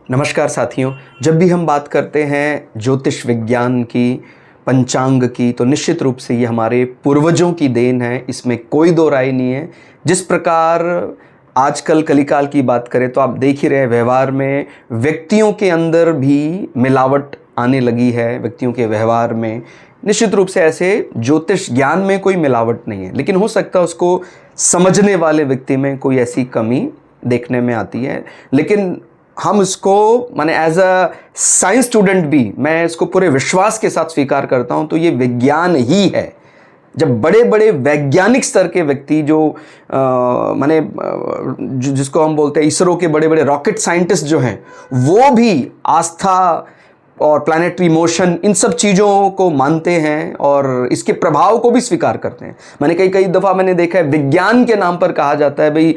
नमस्कार साथियों। जब भी हम बात करते हैं ज्योतिष विज्ञान की, पंचांग की, तो निश्चित रूप से ये हमारे पूर्वजों की देन है, इसमें कोई दो राय नहीं है। जिस प्रकार आजकल कलिकाल की बात करें तो आप देख ही रहे हैं, व्यवहार में व्यक्तियों के अंदर भी मिलावट आने लगी है। व्यक्तियों के व्यवहार में निश्चित रूप से ऐसे ज्योतिष ज्ञान में कोई मिलावट नहीं है, लेकिन हो सकता है उसको समझने वाले व्यक्ति में कोई ऐसी कमी देखने में आती है। लेकिन हम इसको माने एज अ साइंस स्टूडेंट भी मैं इसको पूरे विश्वास के साथ स्वीकार करता हूं, तो ये विज्ञान ही है। जब बड़े बड़े वैज्ञानिक स्तर के व्यक्ति जो जिसको हम बोलते हैं इसरो के बड़े बड़े रॉकेट साइंटिस्ट जो हैं, वो भी आस्था और प्लैनेटरी मोशन इन सब चीज़ों को मानते हैं और इसके प्रभाव को भी स्वीकार करते हैं। मैंने कई दफ़ा मैंने देखा है, विज्ञान के नाम पर कहा जाता है भाई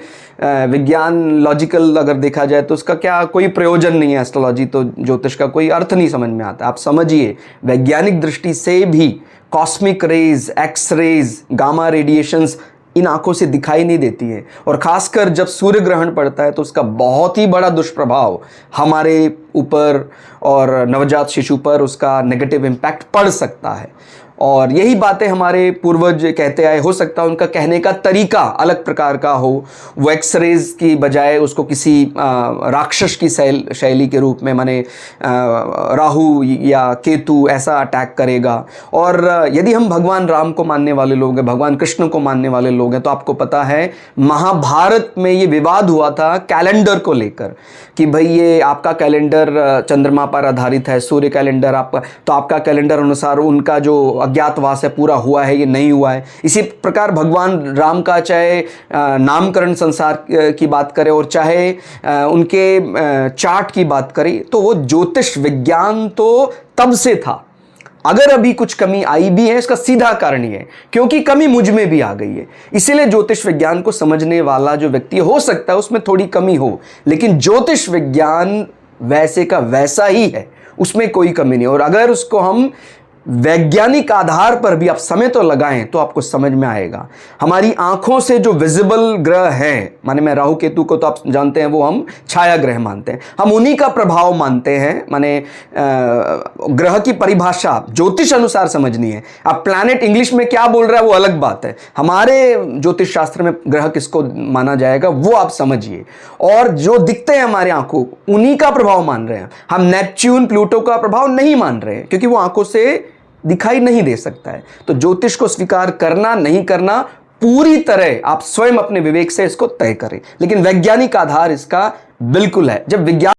विज्ञान लॉजिकल अगर देखा जाए तो उसका क्या कोई प्रयोजन नहीं है। एस्ट्रोलॉजी तो ज्योतिष का कोई अर्थ नहीं समझ में आता। आप समझिए, वैज्ञानिक दृष्टि से भी cosmic rays, X rays, gamma radiations इन आंखों से दिखाई नहीं देती है, और खासकर जब सूर्य ग्रहण पड़ता है तो उसका बहुत ही बड़ा दुष्प्रभाव हमारे ऊपर और नवजात शिशु पर उसका नेगेटिव इम्पैक्ट पड़ सकता है। और यही बातें हमारे पूर्वज कहते आए। हो सकता है उनका कहने का तरीका अलग प्रकार का हो, वो एक्सरेज की बजाय उसको किसी राक्षस की शैली के रूप में, माने राहु या केतु ऐसा अटैक करेगा। और यदि हम भगवान राम को मानने वाले लोग हैं, भगवान कृष्ण को मानने वाले लोग हैं, तो आपको पता है महाभारत में ये विवाद हुआ था कैलेंडर को लेकर कि भाई ये आपका कैलेंडर चंद्रमा पर आधारित है, सूर्य कैलेंडर आपका, तो आपका कैलेंडर अनुसार उनका जो अज्ञातवास है पूरा हुआ है, ये नहीं हुआ है। इसी प्रकार भगवान राम का चाहे नामकरण संसार की बात करें और चाहे उनके चार्ट की बात करें, तो वो ज्योतिष विज्ञान तो तब से था। अगर अभी कुछ कमी आई भी है, इसका सीधा कारण ये है क्योंकि कमी मुझ में भी आ गई है। इसीलिए ज्योतिष विज्ञान को समझने वाला जो व्यक्ति हो सकता है उसमें थोड़ी कमी हो, लेकिन ज्योतिष विज्ञान वैसे का वैसा ही है, उसमें कोई कमी नहीं। और अगर उसको हम वैज्ञानिक आधार पर भी आप समय तो लगाएं तो आपको समझ में आएगा। हमारी आंखों से जो विजिबल ग्रह हैं, माने मैं राहु केतु को तो आप जानते हैं वो हम छाया ग्रह मानते हैं, हम उन्हीं का प्रभाव मानते हैं। माने ग्रह की परिभाषा ज्योतिष अनुसार समझनी है। अब प्लैनेट इंग्लिश में क्या बोल रहा है वो अलग बात है, हमारे ज्योतिष शास्त्र में ग्रह किसको माना जाएगा वो आप समझिए। और जो दिखते हैं हमारे आंखों, उन्हीं का प्रभाव मान रहे हैं हम। नेपच्यून प्लूटो का प्रभाव नहीं मान रहे हैं क्योंकि वो आंखों से दिखाई नहीं दे सकता है। तो ज्योतिष को स्वीकार करना नहीं करना पूरी तरह आप स्वयं अपने विवेक से इसको तय करें, लेकिन वैज्ञानिक आधार इसका बिल्कुल है। जब विज्ञान